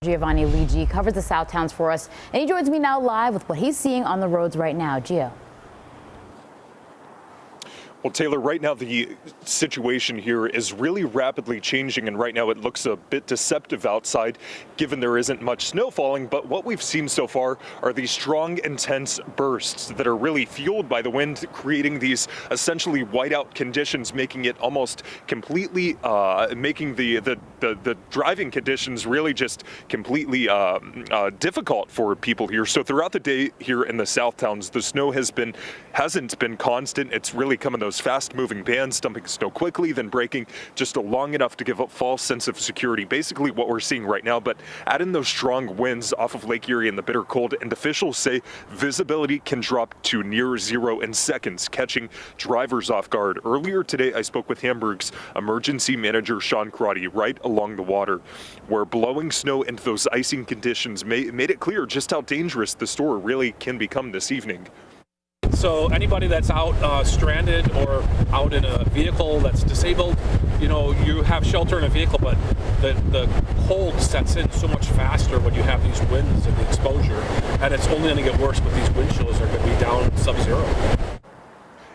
Jiovanni Lieggi covers the Southtowns for us, and he joins me now live with what he's seeing on the roads right now. Gio. Well, Taylor, right now the situation here is really rapidly changing, and right now it looks a bit deceptive outside, given there isn't much snow falling. But what we've seen so far are these strong, intense bursts that are really fueled by the wind, creating these essentially whiteout conditions, making it almost completely, making the driving conditions really just completely difficult for people here. So throughout the day here in the Southtowns, the snow hasn't been constant. It's really come in those fast-moving bands, dumping snow quickly, then breaking just long enough to give a false sense of security. Basically what we're seeing right now, but add in those strong winds off of Lake Erie in the bitter cold, and officials say visibility can drop to near zero in seconds, catching drivers off guard. Earlier today, I spoke with Hamburg's emergency manager, Sean Crotty, right along the water, where blowing snow into those icing conditions made it clear just how dangerous the store really can become this evening. So anybody that's out stranded or out in a vehicle that's disabled, you know, you have shelter in a vehicle, but the cold sets in so much faster when you have these winds and the exposure, and it's only going to get worse with these wind chills are going to be down sub-zero.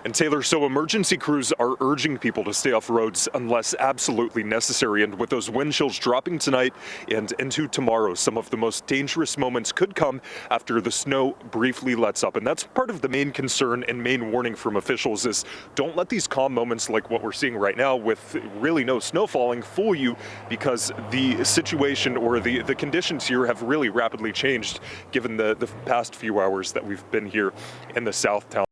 And Taylor, so emergency crews are urging people to stay off roads unless absolutely necessary. And with those wind chills dropping tonight and into tomorrow, some of the most dangerous moments could come after the snow briefly lets up. And that's part of the main concern and main warning from officials is don't let these calm moments like what we're seeing right now with really no snow falling fool you, because the situation or the conditions here have really rapidly changed given the past few hours that we've been here in the Southtowns.